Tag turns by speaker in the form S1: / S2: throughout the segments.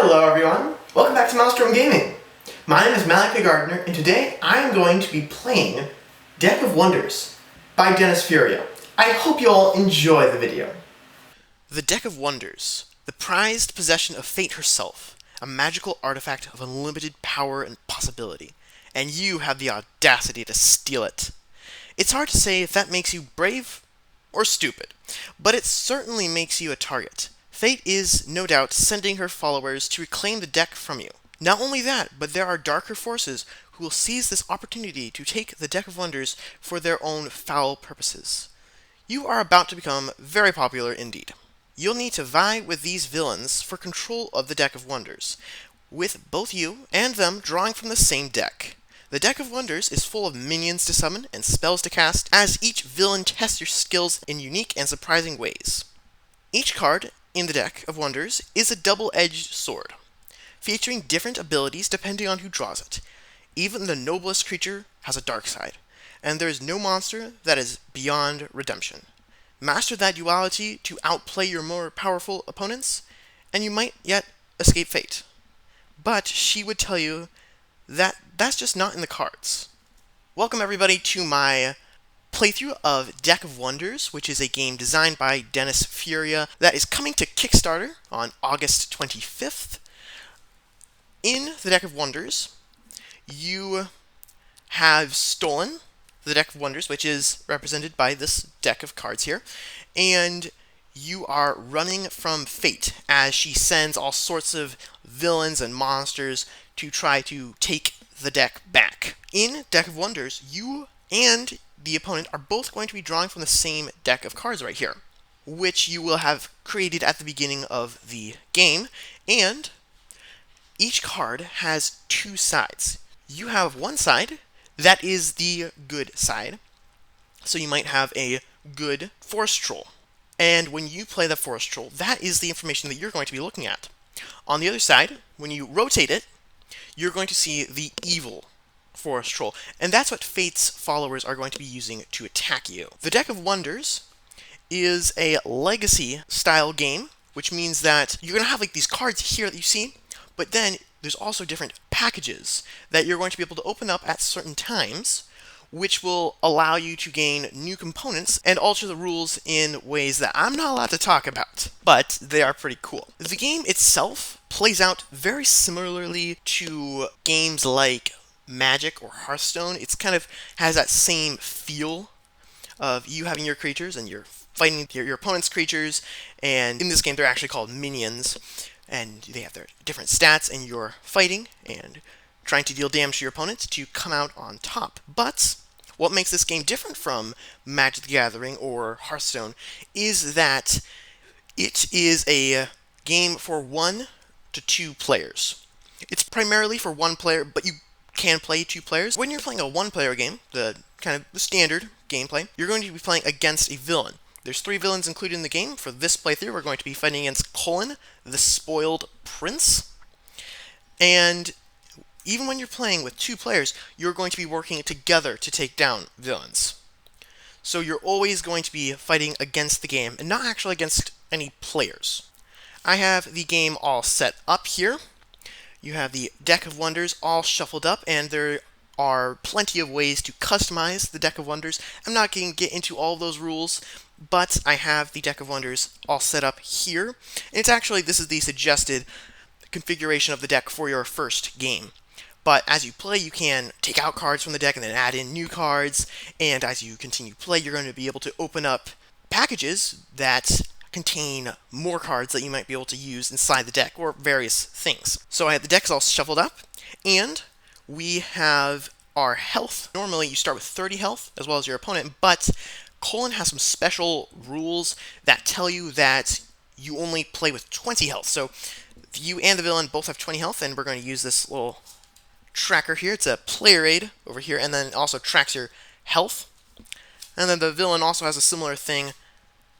S1: Hello everyone, welcome back to MalStorm Gaming. My name is Malika Gardner, and today I am going to be playing Deck of Wonders by Furia. I hope you all enjoy the video. The Deck of Wonders, the prized possession of Fate herself, a magical artifact of unlimited power and possibility, and you have the audacity to steal it. It's hard to say if that makes you brave or stupid, but it certainly makes you a target. Fate is, no doubt, sending her followers to reclaim the deck from you. Not only that, but there are darker forces who will seize this opportunity to take the Deck of Wonders for their own foul purposes. You are about to become very popular indeed. You'll need to vie with these villains for control of the Deck of Wonders, with both you and them drawing from the same deck. The Deck of Wonders is full of minions to summon and spells to cast, as each villain tests your skills in unique and surprising ways. Each card in the Deck of Wonders is a double-edged sword, featuring different abilities depending on who draws it. Even the noblest creature has a dark side, and there is no monster that is beyond redemption. Master that duality to outplay your more powerful opponents, and you might yet escape fate. But she would tell you that that's just not in the cards. Welcome everybody to my playthrough of Deck of Wonders, which is a game designed by Furia that is coming to Kickstarter on August 25th. In the Deck of Wonders, you have stolen the Deck of Wonders, which is represented by this deck of cards here, and you are running from Fate as she sends all sorts of villains and monsters to try to take the deck back. In Deck of Wonders, you and the opponent are both going to be drawing from the same deck of cards right here, which you will have created at the beginning of the game, and each card has two sides. You have one side that is the good side, so you might have a good forest troll, and when you play the forest troll, that is the information that you're going to be looking at. On the other side, when you rotate it, you're going to see the evil forest troll, and that's what Fate's followers are going to be using to attack you. The Deck of Wonders is a legacy style game, which means that you're going to have like these cards here that you see, but then there's also different packages that you're going to be able to open up at certain times, which will allow you to gain new components and alter the rules in ways that I'm not allowed to talk about, but they are pretty cool. The game itself plays out very similarly to games like Magic or Hearthstone. It's kind of has that same feel of you having your creatures and you're fighting your opponent's creatures, and in this game they're actually called minions, and they have their different stats, and you're fighting and trying to deal damage to your opponent to come out on top. But what makes this game different from Magic the Gathering or Hearthstone is that it is a game for 1 to 2 players. It's primarily for 1 player, but you can play 2 players. When you're playing a 1-player game, the standard gameplay, you're going to be playing against a villain. There's 3 villains included in the game. For this playthrough, we're going to be fighting against Colin, the Spoiled Prince. And even when you're playing with 2 players, you're going to be working together to take down villains. So you're always going to be fighting against the game, and not actually against any players. I have the game all set up here. You have the Deck of Wonders all shuffled up, and there are plenty of ways to customize the Deck of Wonders. I'm not going to get into all those rules, but I have the Deck of Wonders all set up here. And it's actually, this is the suggested configuration of the deck for your first game. But as you play, you can take out cards from the deck and then add in new cards, and as you continue to play, you're going to be able to open up packages that contain more cards that you might be able to use inside the deck, or various things. So I have the decks all shuffled up, and we have our health. Normally you start with 30 health, as well as your opponent, but Colin has some special rules that tell you that you only play with 20 health. So you and the villain both have 20 health, and we're going to use this little tracker here. It's a player aid over here, and then it also tracks your health. And then the villain also has a similar thing,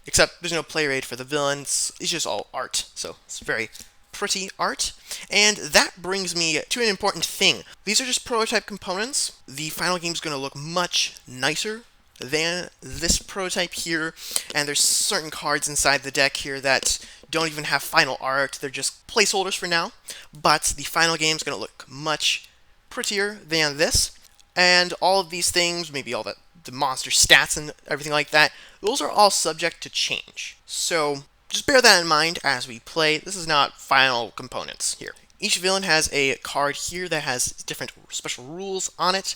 S1: except there's no player aid for the villains. It's just all art, so it's very pretty art. And that brings me to an important thing. These are just prototype components. The final game is going to look much nicer than this prototype here, and there's certain cards inside the deck here that don't even have final art. They're just placeholders for now. But the final game is going to look much prettier than this. And all of these things, maybe all the monster stats and everything like that, those are all subject to change. So just bear that in mind as we play. This is not final components here. Each villain has a card here that has different special rules on it.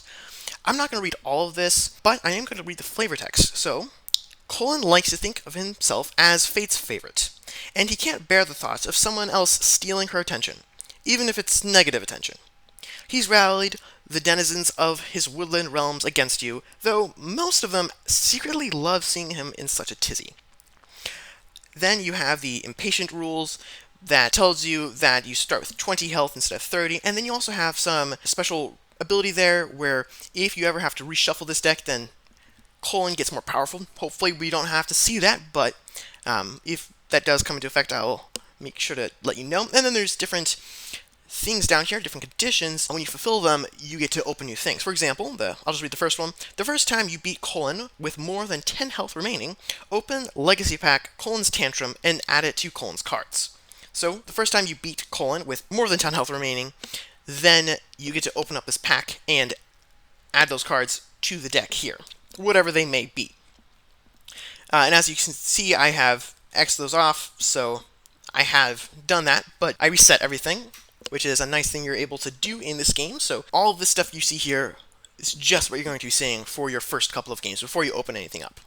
S1: I'm not going to read all of this, but I am going to read the flavor text. So, Colin likes to think of himself as Fate's favorite, and he can't bear the thoughts of someone else stealing her attention, even if it's negative attention. He's rallied the denizens of his woodland realms against you, though most of them secretly love seeing him in such a tizzy. Then you have the impatient rules that tells you that you start with 20 health instead of 30, and then you also have some special ability there where if you ever have to reshuffle this deck, then Colin gets more powerful. Hopefully we don't have to see that, but if that does come into effect, I'll make sure to let you know. And then there's different things down here, different conditions. When you fulfill them, you get to open new things. For example, I'll just read the first one. The first time you beat Colin with more than 10 health remaining, open Legacy Pack Colin's Tantrum and add it to Colin's cards. So, the first time you beat Colin with more than 10 health remaining, then you get to open up this pack and add those cards to the deck here, whatever they may be. And as you can see, I have X'd those off, so I have done that, but I reset everything, which is a nice thing you're able to do in this game. So all of this stuff you see here is just what you're going to be seeing for your first couple of games before you open anything up.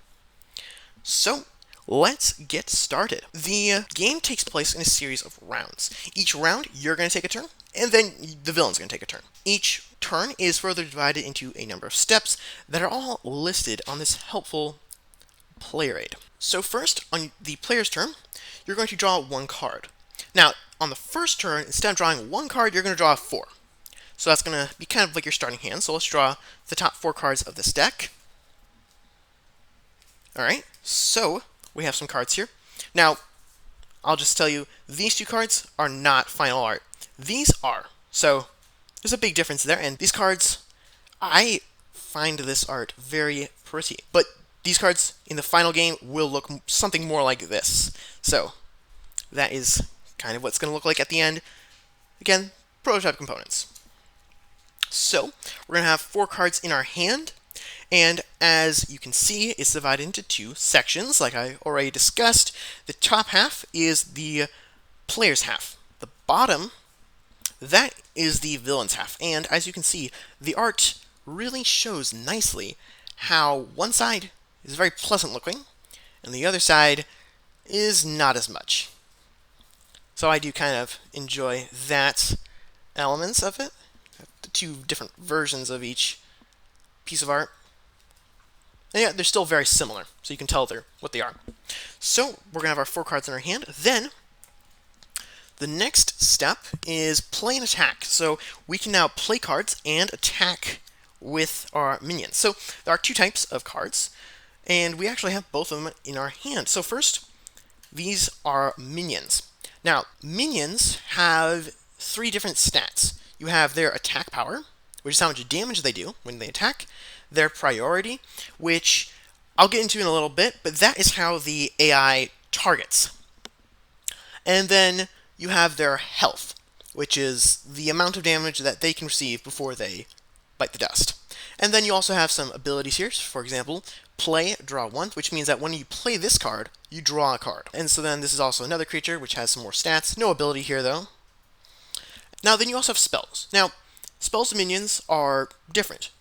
S1: So, let's get started. The game takes place in a series of rounds. Each round, you're going to take a turn, and then the villain's going to take a turn. Each turn is further divided into a number of steps that are all listed on this helpful player aid. So first, on the player's turn, you're going to draw one card. Now, on the first turn, instead of drawing one card, you're going to draw 4. So that's going to be kind of like your starting hand. So let's draw the top 4 cards of this deck. Alright, so we have some cards here. Now, I'll just tell you, these 2 cards are not final art. These are. So, there's a big difference there. And these cards, I find this art very pretty. But these cards in the final game will look something more like this. So, that is kind of what it's going to look like at the end. Again, prototype components. So, we're going to have 4 cards in our hand. And as you can see, it's divided into 2 sections, like I already discussed. The top half is the player's half. The bottom, that is the villain's half. And as you can see, the art really shows nicely how one side is very pleasant looking, and the other side is not as much. So I do kind of enjoy that elements of it, the 2 different versions of each piece of art. And yeah, they're still very similar, so you can tell what they are. So, we're going to have our 4 cards in our hand. Then, the next step is play and attack. So, we can now play cards and attack with our minions. So, there are 2 types of cards, and we actually have both of them in our hand. So first, these are minions. Now, minions have 3 different stats. You have their attack power, which is how much damage they do when they attack, their priority, which I'll get into in a little bit, but that is how the AI targets. And then you have their health, which is the amount of damage that they can receive before they bite the dust. And then you also have some abilities here. For example, play, draw 1, which means that when you play this card, you draw a card. And so then this is also another creature which has some more stats. No ability here, though. Now, then you also have spells. Now, spells and minions are different.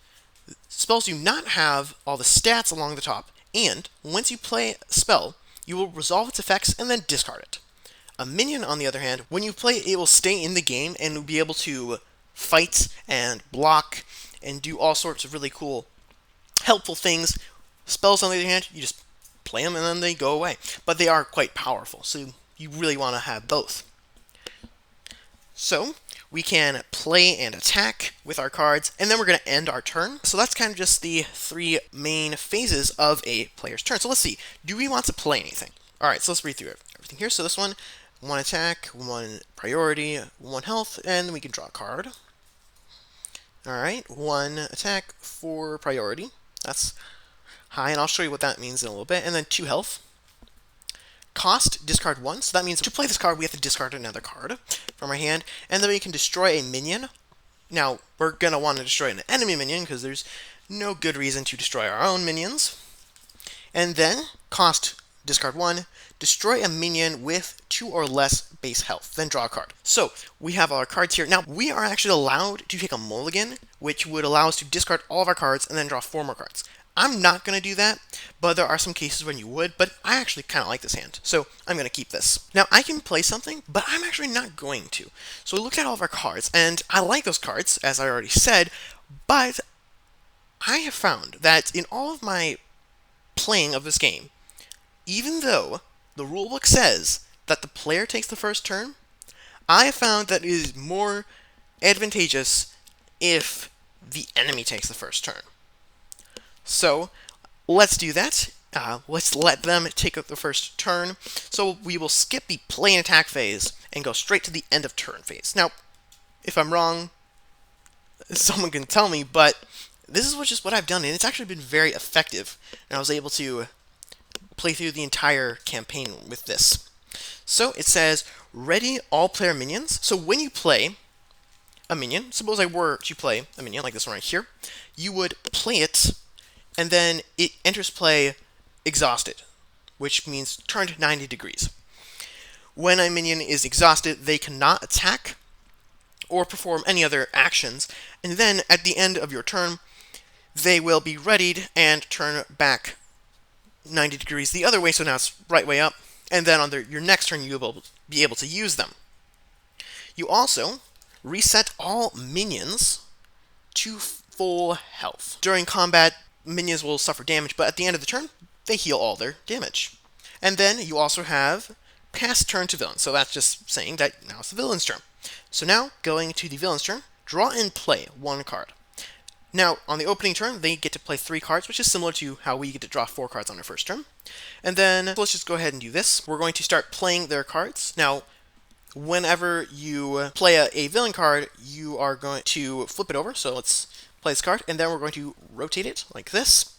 S1: Spells do not have all the stats along the top, and once you play a spell, you will resolve its effects and then discard it. A minion, on the other hand, when you play it will stay in the game and will be able to fight and block and do all sorts of really cool, helpful things. Spells, on the other hand, you just play them and then they go away. But they are quite powerful, so you really want to have both. So, we can play and attack with our cards, and then we're going to end our turn. So that's kind of just the 3 main phases of a player's turn. So let's see, do we want to play anything? Alright, so let's read through everything here. So this one, 1 attack, 1 priority, 1 health, and we can draw a card. Alright, 1 attack, 4 priority. That's high, and I'll show you what that means in a little bit. And then 2 health. cost, discard 1. So that means to play this card, we have to discard another card from our hand, and then we can destroy a minion. Now, we're going to want to destroy an enemy minion, because there's no good reason to destroy our own minions. And then, cost, discard 1, destroy a minion with 2 or less base health, then draw a card. So, we have our cards here. Now, we are actually allowed to take a mulligan, which would allow us to discard all of our cards and then draw 4 more cards. I'm not going to do that, but there are some cases when you would, but I actually kind of like this hand, so I'm going to keep this. Now, I can play something, but I'm actually not going to. So we looked at all of our cards, and I like those cards, as I already said, but I have found that in all of my playing of this game, even though the rulebook says that the player takes the first turn, I have found that it is more advantageous if the enemy takes the first turn. So, let's do that. Let's let them take up the first turn. So we will skip the play and attack phase and go straight to the end of turn phase. Now, if I'm wrong, someone can tell me, but this is just what I've done, and it's actually been very effective. And I was able to play through the entire campaign with this. So it says, ready all player minions. So when you play a minion, suppose I were to play a minion like this one right here, you would play it, and then it enters play exhausted, which means turned 90 degrees. When a minion is exhausted, they cannot attack or perform any other actions, and then at the end of your turn, they will be readied and turn back 90 degrees the other way, so now it's right way up, and then on your next turn, you will be able to use them. You also reset all minions to full health. During combat, minions will suffer damage, but at the end of the turn, they heal all their damage. And then you also have pass turn to villain. So that's just saying that now it's the villain's turn. So now, going to the villain's turn, draw and play 1 card. Now, on the opening turn, they get to play 3 cards, which is similar to how we get to draw 4 cards on our first turn. And then, let's just go ahead and do this. We're going to start playing their cards. Now, whenever you play a villain card, you are going to flip it over. So let's play this card, and then we're going to rotate it like this.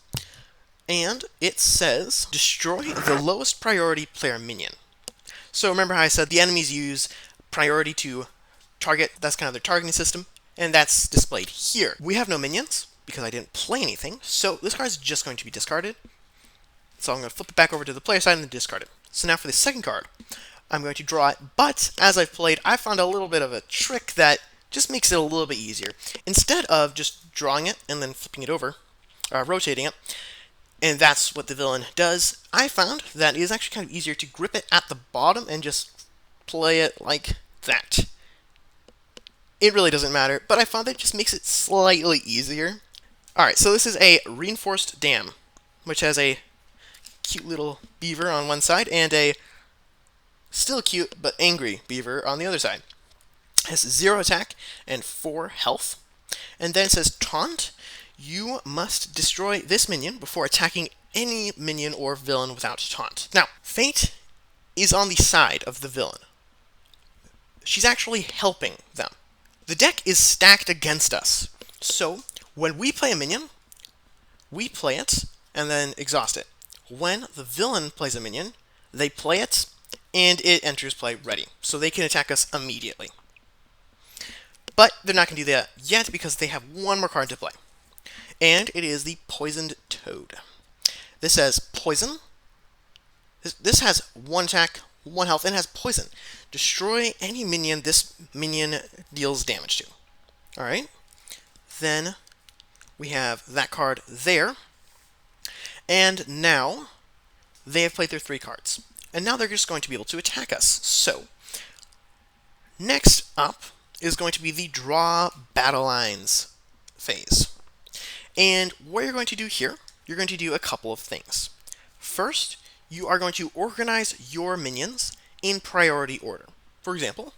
S1: And it says, destroy the lowest priority player minion. So remember how I said the enemies use priority to target, that's kind of their targeting system, and that's displayed here. We have no minions, because I didn't play anything, so this card is just going to be discarded. So I'm going to flip it back over to the player side and then discard it. So now for the second card, I'm going to draw it, but as I've played, I found a little bit of a trick that just makes it a little bit easier. Instead of just drawing it and then flipping it over, rotating it, and that's what the villain does, I found that it is actually kind of easier to grip it at the bottom and just play it like that. It really doesn't matter, but I found that it just makes it slightly easier. Alright, so this is a reinforced dam, which has a cute little beaver on one side and a still cute but angry beaver on the other side. It has 0 attack and 4 health. And then it says taunt. You must destroy this minion before attacking any minion or villain without taunt. Now, Fate is on the side of the villain. She's actually helping them. The deck is stacked against us. So, when we play a minion, we play it and then exhaust it. When the villain plays a minion, they play it and it enters play ready. So they can attack us immediately. But they're not going to do that yet because they have 1 more card to play. And it is the Poisoned Toad. This says Poison. This has 1 attack, 1 health, and has Poison. Destroy any minion this minion deals damage to. Alright. Then we have that card there. And now they have played their 3 cards. And now they're just going to be able to attack us. So, next up is going to be the Draw Battle Lines phase. And what you're going to do here, you're going to do a couple of things. First, you are going to organize your minions in priority order. For example,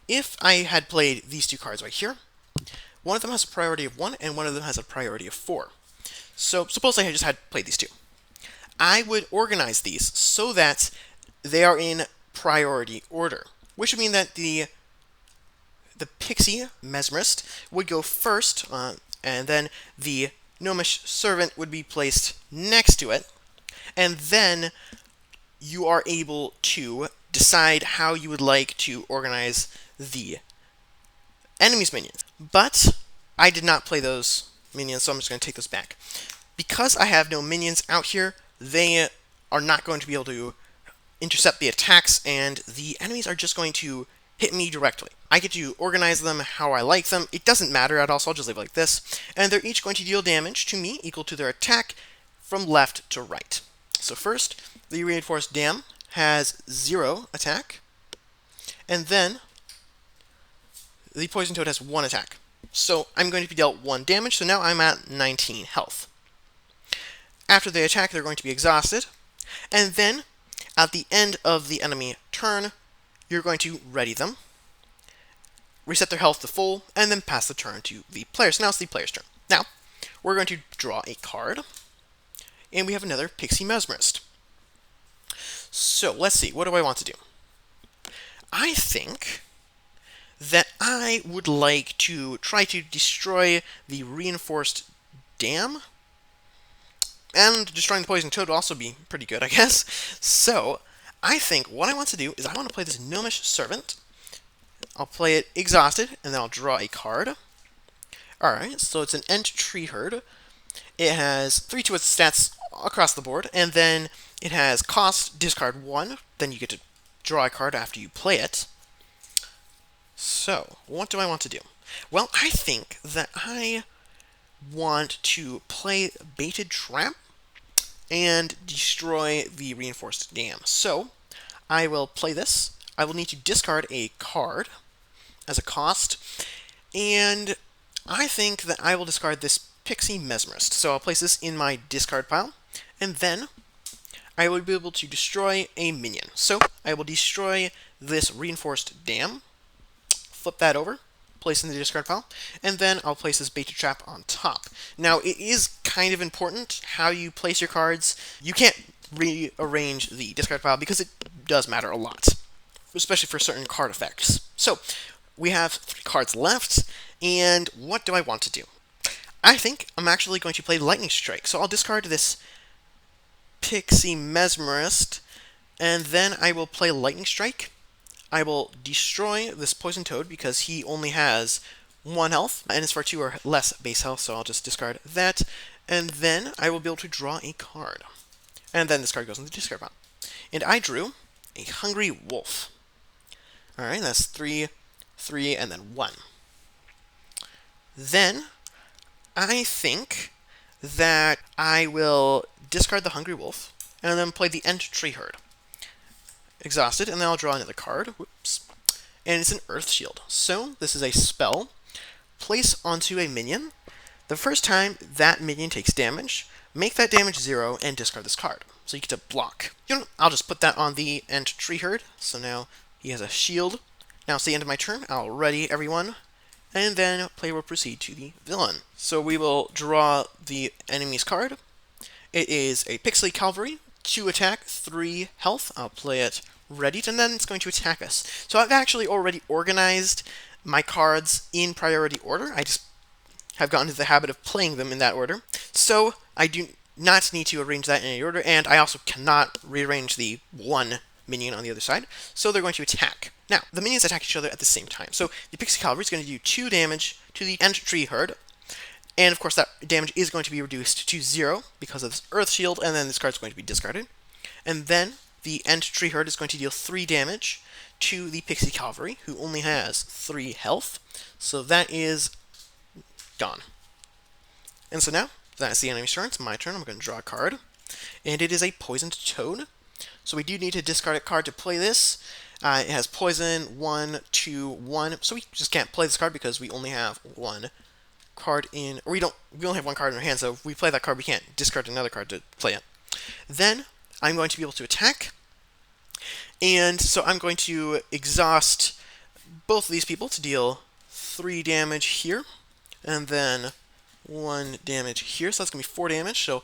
S1: if I had played these 2 cards right here, one of them has a priority of 1 and one of them has a priority of 4. So suppose I just had played these 2. I would organize these so that they are in priority order, which would mean that the Pixie Mesmerist would go first, and then the Gnomish Servant would be placed next to it, and then you are able to decide how you would like to organize the enemy's minions. But I did not play those minions, so I'm just going to take those back. Because I have no minions out here, they are not going to be able to intercept the attacks, and the enemies are just going to hit me directly. I get to organize them how I like them. It doesn't matter at all, so I'll just leave it like this. And they're each going to deal damage to me equal to their attack from left to right. So first, the reinforced dam has 0 attack, and then the poison toad has 1 attack. So I'm going to be dealt 1 damage, so now I'm at 19 health. After they attack, they're going to be exhausted, and then at the end of the enemy turn, you're going to ready them, reset their health to full, and then pass the turn to the player. So now it's the player's turn. Now, we're going to draw a card, and we have another Pixie Mesmerist. So, let's see, what do I want to do? I think that I would like to try to destroy the reinforced dam, and destroying the poison toad would also be pretty good, I guess. So, I think what I want to do is I want to play this gnomish servant. I'll play it exhausted, and then I'll draw a card. Alright, so it's an Ent Tree Herd. It has 3 to its stats across the board, and then it has cost, discard 1, then you get to draw a card after you play it. So, what do I want to do? Well, I think that I want to play Baited Trap and destroy the reinforced dam. So, I will play this. I will need to discard a card as a cost, and I think that I will discard this Pixie Mesmerist. So I'll place this in my discard pile, and then I will be able to destroy a minion. So I will destroy this reinforced dam, flip that over, place in the discard pile, and then I'll place this Baited Trap on top. Now, it is kind of important how you place your cards. You can't rearrange the discard pile because it does matter a lot, especially for certain card effects. So, we have 3 cards left, and what do I want to do? I think I'm actually going to play Lightning Strike. So I'll discard this Pixie Mesmerist, and then I will play Lightning Strike. I will destroy this Poison Toad because he only has 1 health, and it's for 2 or less base health, so I'll just discard that. And then I will be able to draw a card. And then this card goes in the discard pile. And I drew a Hungry Wolf. Alright, that's 3, 3, and then 1. Then, I think that I will discard the Hungry Wolf, and then play the Ent Tree Herd. Exhausted, and then I'll draw another card. Whoops. And it's an Earth Shield. So, this is a spell. Place onto a minion. The first time that minion takes damage, make that damage 0 and discard this card. So you get to block. I'll just put that on the Ent Tree Herd. So now he has a shield. Now it's the end of my turn. I'll ready everyone. And then player will proceed to the villain. So we will draw the enemy's card. It is a Pixie Cavalry. 2 attack, 3 health. I'll play it readied, and then it's going to attack us. So I've actually already organized my cards in priority order. I just have gotten into the habit of playing them in that order. So I do not need to arrange that in any order, and I also cannot rearrange the 1 minion on the other side. So they're going to attack. Now, the minions attack each other at the same time. So the Pixie Cavalry is going to do 2 damage to the Ent Tree Herd. And of course that damage is going to be reduced to 0 because of this Earth Shield, and then this card is going to be discarded. And then the Ent Tree Herd is going to deal 3 damage to the Pixie Cavalry, who only has 3 health. So that is gone. And so now, that's the enemy's turn. It's my turn. I'm going to draw a card. And it is a Poisoned Toad. So we do need to discard a card to play this. It has poison, 1, 2, 1. So we just can't play this card because we only have 1 card in, or we only have 1 card in our hand, so if we play that card, we can't discard another card to play it. Then, I'm going to be able to attack, and so I'm going to exhaust both of these people to deal 3 damage here, and then 1 damage here, so that's going to be 4 damage, so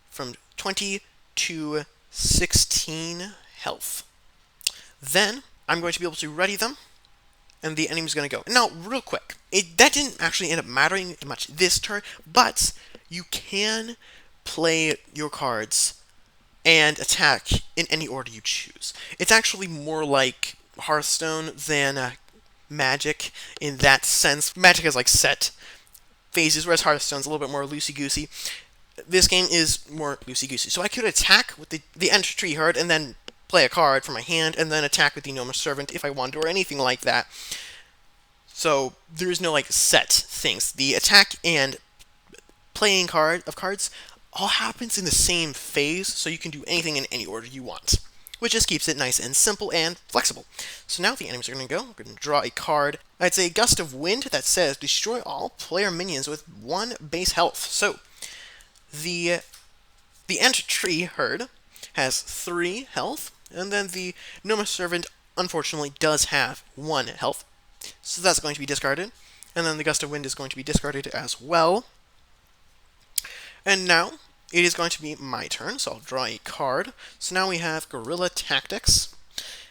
S1: from 20 to 16 health. Then, I'm going to be able to ready them, and the enemy's going to go. Now, real quick, that didn't actually end up mattering much this turn, but you can play your cards and attack in any order you choose. It's actually more like Hearthstone than Magic in that sense. Magic has like set phases, whereas Hearthstone's a little bit more loosey-goosey. This game is more loosey-goosey. So I could attack with the Entry Herd and then play a card from my hand, and then attack with the Gnome's Servant if I want to, or anything like that. So there is no like set things. The attack and playing cards all happens in the same phase, so you can do anything in any order you want, which just keeps it nice and simple and flexible. So now the enemies are going to go. We're going to draw a card. It's a Gust of Wind that says destroy all player minions with 1 base health. So the Entry Herd has 3 health, and then the Gnome Servant unfortunately does have 1 health, so that's going to be discarded. And then the Gust of Wind is going to be discarded as well. And now it is going to be my turn, so I'll draw a card. So now we have Guerrilla Tactics.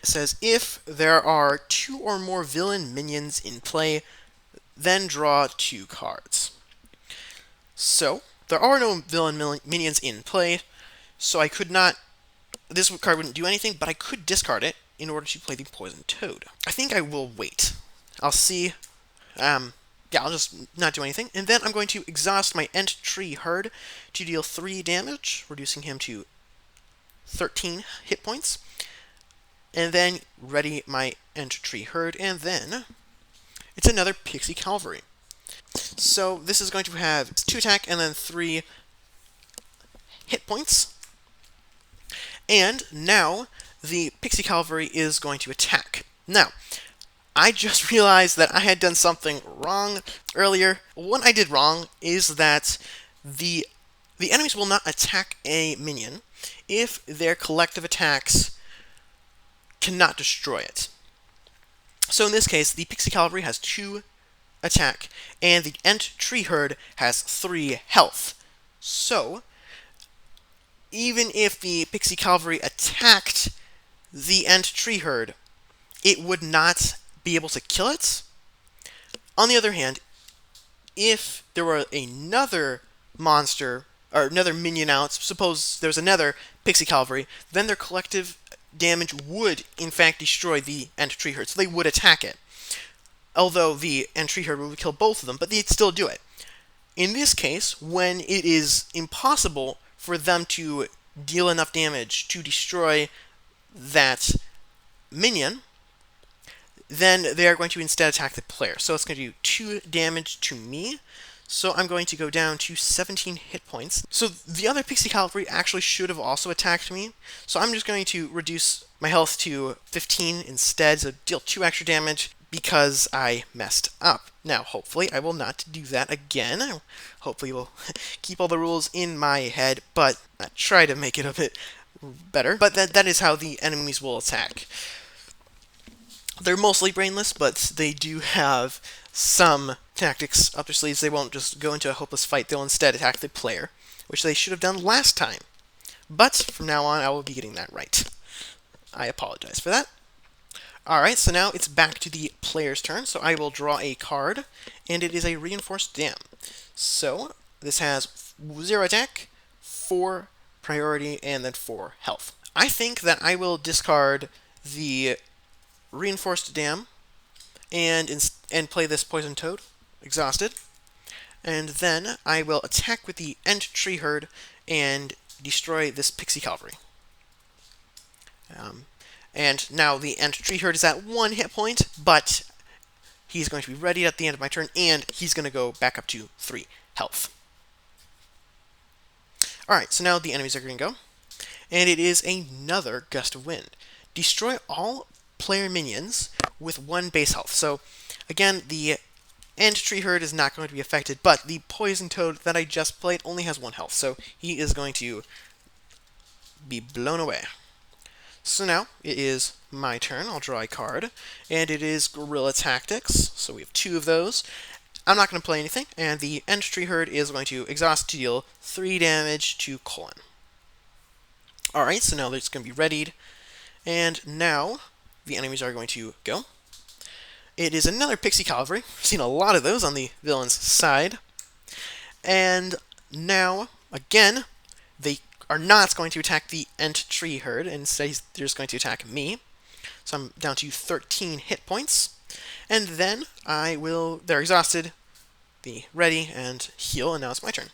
S1: It says if there are 2 or more villain minions in play, then draw 2 cards. So there are no villain minions in play, so I could not. This card wouldn't do anything, but I could discard it in order to play the Poison Toad. I think I will wait. I'll see. Yeah, I'll just not do anything. And then I'm going to exhaust my Entry Herd to deal 3 damage, reducing him to 13 hit points. And then ready my Entry Herd, and then it's another Pixie Cavalry. So this is going to have 2 attack and then 3 hit points. And now the Pixie Cavalry is going to attack. Now, I just realized that I had done something wrong earlier. What I did wrong is that the enemies will not attack a minion if their collective attacks cannot destroy it. So in this case, the Pixie Cavalry has 2 attack, and the Entry Herd has 3 health. So, even if the Pixie Cavalry attacked the Entry Herd, it would not be able to kill it. On the other hand, if there were another monster, or another minion out, suppose there's another Pixie Cavalry, then their collective damage would, in fact, destroy the Entry Herd, so they would attack it. Although the Entry Herd would kill both of them, but they'd still do it. In this case, when it is impossible for them to deal enough damage to destroy that minion, then they are going to instead attack the player. So it's going to do 2 damage to me. So I'm going to go down to 17 hit points. So the other Pixie Cavalry actually should have also attacked me. So I'm just going to reduce my health to 15 instead, so deal 2 extra damage because I messed up. Now, hopefully I will not do that again. Hopefully we'll keep all the rules in my head, but I try to make it a bit better. But that is how the enemies will attack. They're mostly brainless, but they do have some tactics up their sleeves. They won't just go into a hopeless fight. They'll instead attack the player, which they should have done last time. But from now on, I will be getting that right. I apologize for that. Alright, so now it's back to the player's turn. So I will draw a card, and it is a Reinforced Dam. So this has 0 attack, 4 priority, and then 4 health. I think that I will discard the Reinforced Dam and play this Poison Toad, exhausted. And then I will attack with the Entry Herd and destroy this Pixie Cavalry. And now the Entry Herd is at 1 hit point, but he's going to be ready at the end of my turn, and he's going to go back up to 3 health. Alright, so now the enemies are going to go, and it is another Gust of Wind. Destroy all player minions with 1 base health. So, again, the Entry Herd is not going to be affected, but the Poison Toad that I just played only has 1 health, so he is going to be blown away. So now, it is my turn. I'll draw a card, and it is Guerrilla Tactics, so we have 2 of those. I'm not going to play anything, and the Entry Herd is going to exhaust to deal 3 damage to Colin. Alright, so now it's going to be readied, and now the enemies are going to go. It is another Pixie Cavalry. I've seen a lot of those on the villain's side. And now, again, they are not going to attack the Ent Tree Herd. Instead, they're just going to attack me. So I'm down to 13 hit points. And then they're exhausted, be ready, and heal, and now it's my turn.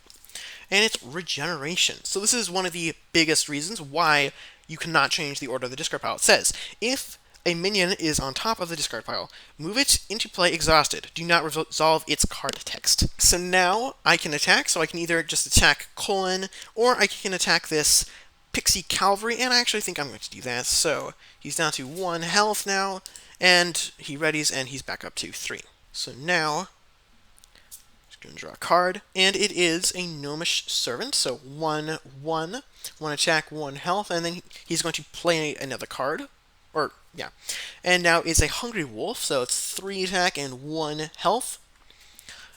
S1: And it's regeneration. So this is one of the biggest reasons why you cannot change the order of the discard pile. It says, if a minion is on top of the discard pile, move it into play exhausted. Do not resolve its card text. So now I can attack, so I can either just attack Colin, or I can attack this Pixie Cavalry, and I actually think I'm going to do that. So he's down to 1 health now, and he readies, and he's back up to 3. So now, just going to draw a card, and it is a Gnomish Servant, so 1/1, 1 attack, 1 health, and then he's going to play another card. And now it's a Hungry Wolf, so it's 3 attack and 1 health.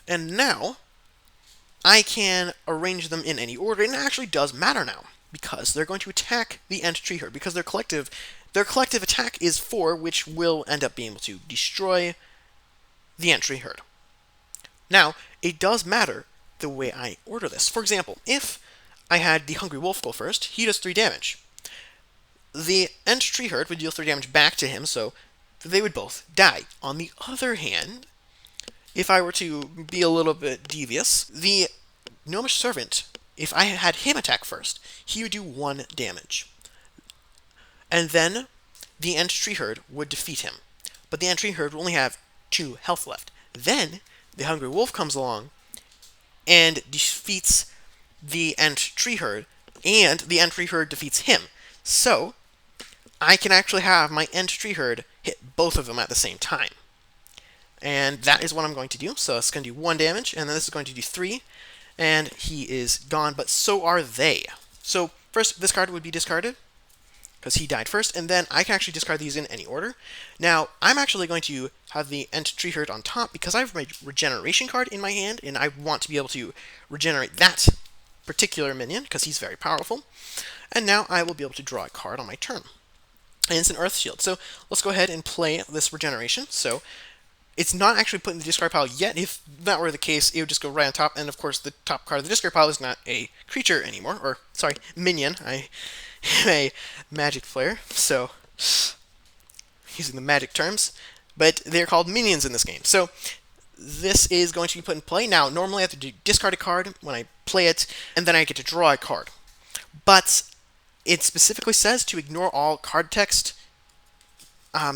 S1: And now I can arrange them in any order, and it actually does matter now, because they're going to attack the Ent Tree Herd, because their collective attack is 4, which will end up being able to destroy the Ent Tree Herd. Now, it does matter the way I order this. For example, if I had the Hungry Wolf go first, he does 3 damage. The Ent Tree Herd would deal 3 damage back to him, so they would both die. On the other hand, if I were to be a little bit devious, the Gnomish Servant, if I had him attack first, he would do 1 damage. And then the Ent Tree Herd would defeat him. But the Ent Tree Herd would only have 2 health left. Then the Hungry Wolf comes along and defeats the Ent Tree Herd, and the Ent Tree Herd defeats him. So I can actually have my Ent Tree Herd hit both of them at the same time. And that is what I'm going to do. So it's going to do 1 damage, and then this is going to do 3. And he is gone, but so are they. So first, this card would be discarded, because he died first, and then I can actually discard these in any order. Now, I'm actually going to have the Ent Tree Herd on top, because I have my regeneration card in my hand, and I want to be able to regenerate that particular minion, because he's very powerful. And now I will be able to draw a card on my turn. And it's an Earth Shield. So let's go ahead and play this regeneration. So it's not actually put in the discard pile yet. If that were the case, it would just go right on top. And of course, the top card of the discard pile is not a creature anymore. Or, sorry, minion. I am a magic player, so using the magic terms. But they're called minions in this game. So this is going to be put in play. Now, normally I have to discard a card when I play it, and then I get to draw a card. But it specifically says to ignore all card text,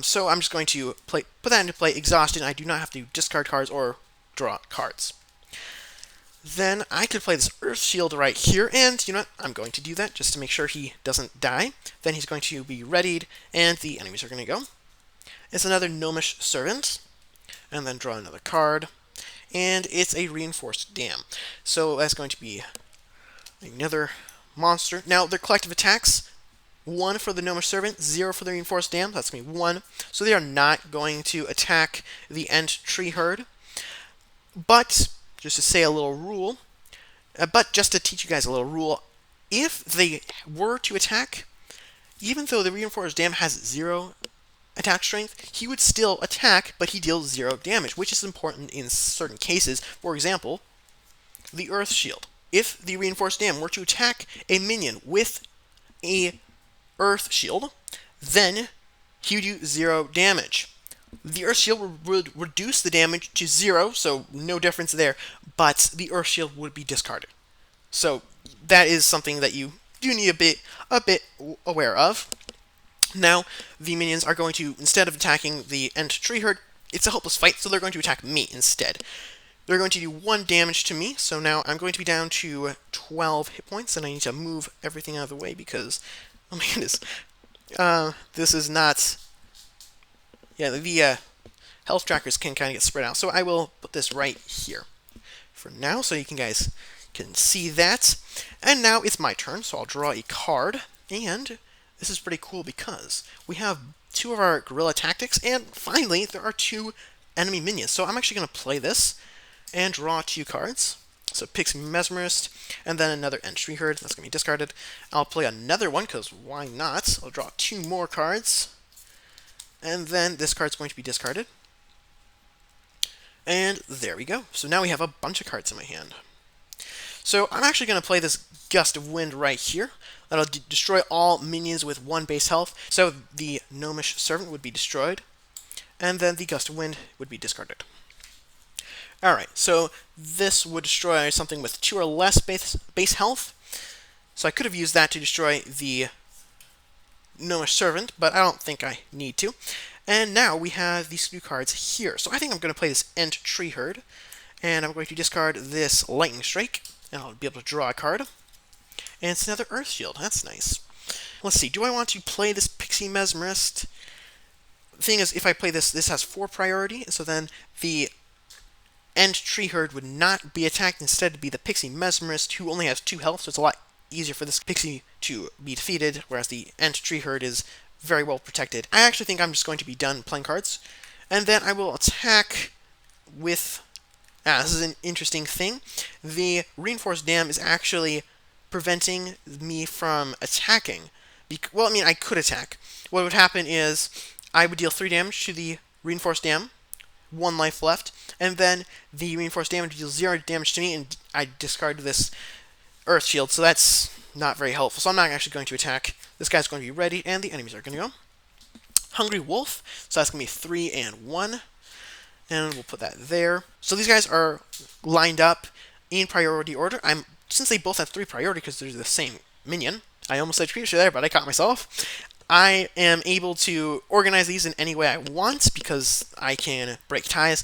S1: so I'm just going to put that into play exhausted. I do not have to discard cards or draw cards. Then I could play this Earth Shield right here, and you know what? I'm going to do that just to make sure he doesn't die. Then he's going to be readied, and the enemies are going to go. It's another Gnomish Servant, and then draw another card, and it's a Reinforced Dam. So that's going to be another monster. Now, their collective attacks, 1 for the Gnomish Servant, 0 for the Reinforced Dam. That's going to be 1. So they are not going to attack the Ent Tree Herd. But, just to say a little rule, just to teach you guys a little rule, if they were to attack, even though the Reinforced Dam has 0 attack strength, he would still attack, but he deals 0 damage, which is important in certain cases. For example, the Earth Shield. If the Reinforced Dam were to attack a minion with a Earth Shield, then he would do 0 damage. The Earth Shield would reduce the damage to 0, so no difference there, but the Earth Shield would be discarded. So that is something that you do need a bit aware of. Now, the minions are going to, instead of attacking the Ent Tree Herd, it's a hopeless fight, so they're going to attack me instead. They're going to do 1 damage to me, so now I'm going to be down to 12 hit points, and I need to move everything out of the way because, oh my goodness, this is not, the health trackers can kind of get spread out, so I will put this right here for now, so you guys can see that. And now it's my turn, so I'll draw a card, and this is pretty cool because we have 2 of our guerrilla tactics, and finally, there are 2 enemy minions, so I'm actually going to play this and draw 2 cards. So Pixie Mesmerist, and then another Ent Tree Herd. That's going to be discarded. I'll play another one, because why not? I'll draw 2 more cards. And then this card's going to be discarded. And there we go. So now we have a bunch of cards in my hand. So I'm actually going to play this Gust of Wind right here. That'll destroy all minions with 1 base health. So the Gnomish Servant would be destroyed, and then the Gust of Wind would be discarded. Alright, so this would destroy something with 2 or less base health. So I could have used that to destroy the Gnomish Servant, but I don't think I need to. And now we have these 2 cards here. So I think I'm going to play this Ent Tree Herd, and I'm going to discard this Lightning Strike, and I'll be able to draw a card. And it's another Earth Shield. That's nice. Let's see, do I want to play this Pixie Mesmerist? The thing is, if I play this, this has 4 priority, so then the Ent Tree Herd would not be attacked. Instead, it'd be the Pixie Mesmerist, who only has 2 health, so it's a lot easier for this Pixie to be defeated, whereas the Ent Tree Herd is very well protected. I actually think I'm just going to be done playing cards, and then I will attack with... this is an interesting thing. The Reinforced Dam is actually preventing me from attacking. Well, I mean, I could attack. What would happen is I would deal 3 damage to the Reinforced Dam, 1 life left, and then the Reinforced Dam would deal 0 damage to me, and I discard this Earth Shield, so that's not very helpful. So I'm not actually going to attack. This guy's going to be ready, and the enemies are going to go. Hungry Wolf, so that's going to be 3 and 1. And we'll put that there. So these guys are lined up in priority order. Since they both have 3 priority because they're the same minion, I almost said creature there, but I caught myself. I am able to organize these in any way I want because I can break ties.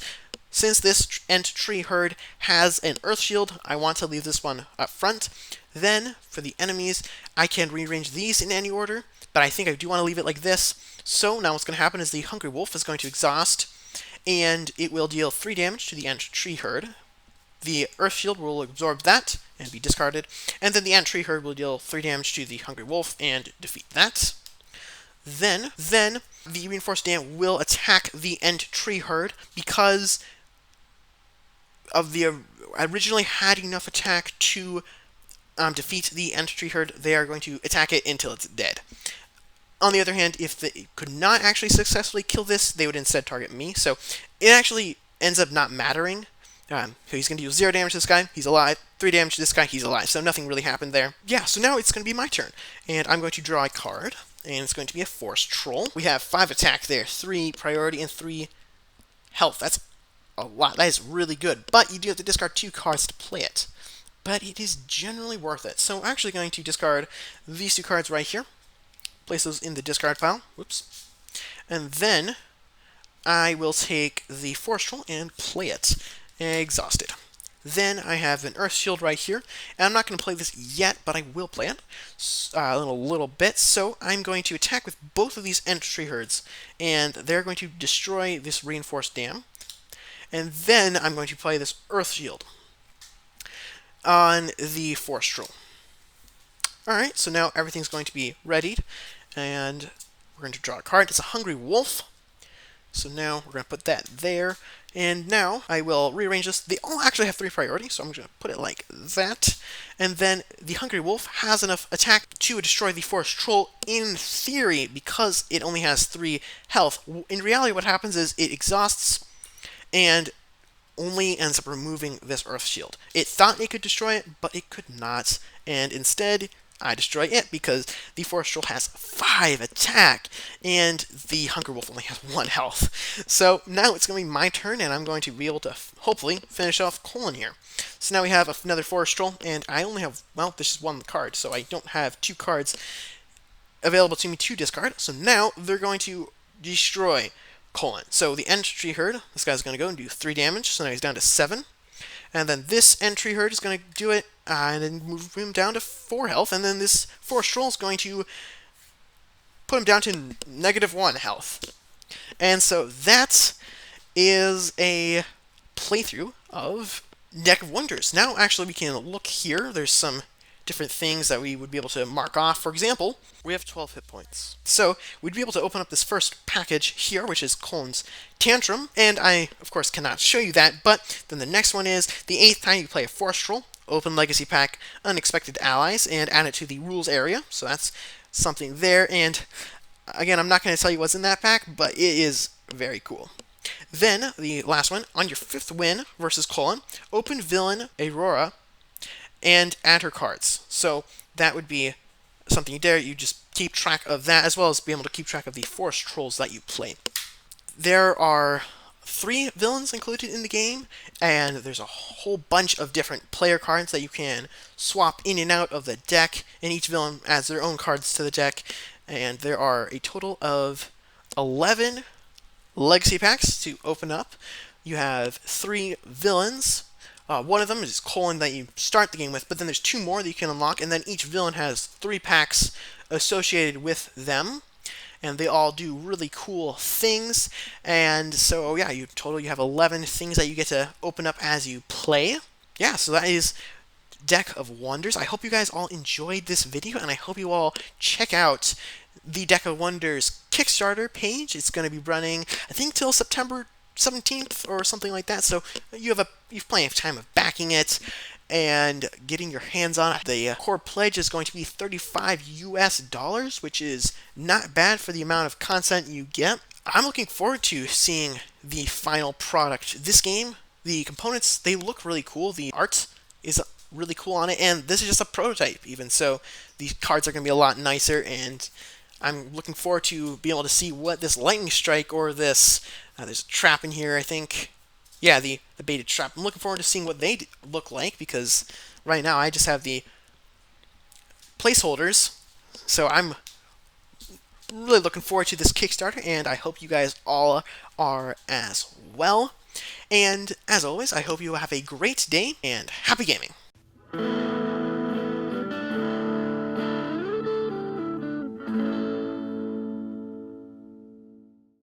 S1: Since this Ent Tree Herd has an Earth Shield, I want to leave this one up front. Then, for the enemies, I can rearrange these in any order, but I think I do want to leave it like this. So now what's going to happen is the Hungry Wolf is going to exhaust, and it will deal 3 damage to the Ent Tree Herd. The Earth Shield will absorb that and be discarded, and then the Ent Tree Herd will deal 3 damage to the Hungry Wolf and defeat that. Then the Reinforced Dam will attack the Ent Tree Herd because of the originally had enough attack to defeat the Ent Tree Herd. They are going to attack it until it's dead. On the other hand, if they could not actually successfully kill this, they would instead target me. So it actually ends up not mattering. So he's going to do 0 damage to this guy, he's alive. 3 damage to this guy, he's alive. So nothing really happened there. Yeah, so now it's going to be my turn. And I'm going to draw a card, and it's going to be a Forest Troll. We have 5 attack there, 3 priority, and 3 health. That's a lot. That is really good. But you do have to discard 2 cards to play it. But it is generally worth it. So I'm actually going to discard these 2 cards right here. Place those in the discard pile. Whoops. And then I will take the Forest Troll and play it. Exhausted. Then I have an Earth Shield right here. And I'm not going to play this yet, but I will play it a little bit. So I'm going to attack with both of these Ent Tree Herds. And they're going to destroy this Reinforced Dam. And then I'm going to play this Earth Shield on the Forest Troll. Alright, so now everything's going to be readied, and we're going to draw a card. It's a Hungry Wolf. So now we're going to put that there, and now I will rearrange this. They all actually have 3 priority, so I'm going to put it like that. And then the Hungry Wolf has enough attack to destroy the Forest Troll in theory, because it only has 3 health. In reality, what happens is it exhausts and only ends up removing this Earth Shield. It thought it could destroy it, but it could not, and instead I destroy it because the Forest Troll has 5 attack, and the Hungry Wolf only has 1 health. So now it's going to be my turn, and I'm going to be able to hopefully finish off Colin here. So now we have another Forest Troll, and I only have, well, this is 1 card, so I don't have 2 cards available to me to discard. So now they're going to destroy Colin. So the Ent Tree Herd, this guy's going to go and do 3 damage, so now he's down to 7. And then this Ent Tree Herd is going to do it, and then move him down to 4 health, and then this Forest Troll is going to put him down to -1 health. And so that is a playthrough of Deck of Wonders. Now, actually, we can look here. There's some different things that we would be able to mark off. For example, we have 12 hit points. So we'd be able to open up this first package here, which is Colin's Tantrum, and I, of course, cannot show you that, but then the next one is the 8th time you play a Forest Troll, open Legacy Pack Unexpected Allies, and add it to the rules area, so that's something there, and again, I'm not going to tell you what's in that pack, but it is very cool. Then, the last one, on your 5th win versus Colin, open Villain Aurora, and add her cards. So that would be something there. You just keep track of that, as well as be able to keep track of the forest trolls that you play. There are 3 villains included in the game, and there's a whole bunch of different player cards that you can swap in and out of the deck, and each villain adds their own cards to the deck. And there are a total of 11 legacy packs to open up. You have 3 villains. One of them is Colin that you start the game with, but then there's 2 more that you can unlock, and then each villain has 3 packs associated with them, and they all do really cool things. And so yeah, you have 11 things that you get to open up as you play. Yeah, so that is Deck of Wonders. I hope you guys all enjoyed this video, and I hope you all check out the Deck of Wonders Kickstarter page. It's going to be running, I think, till September 17th or something like that. So you've plenty of time of backing it and getting your hands on it. The core pledge is going to be $35 US, which is not bad for the amount of content you get. I'm looking forward to seeing the final product. This game, the components, they look really cool. The art is really cool on it, and this is just a prototype even, so these cards are going to be a lot nicer, and I'm looking forward to being able to see what this lightning strike or this there's a trap in here, I think. Yeah, the baited trap. I'm looking forward to seeing what they look like, because right now I just have the placeholders. So I'm really looking forward to this Kickstarter, and I hope you guys all are as well. And as always, I hope you have a great day, and happy gaming!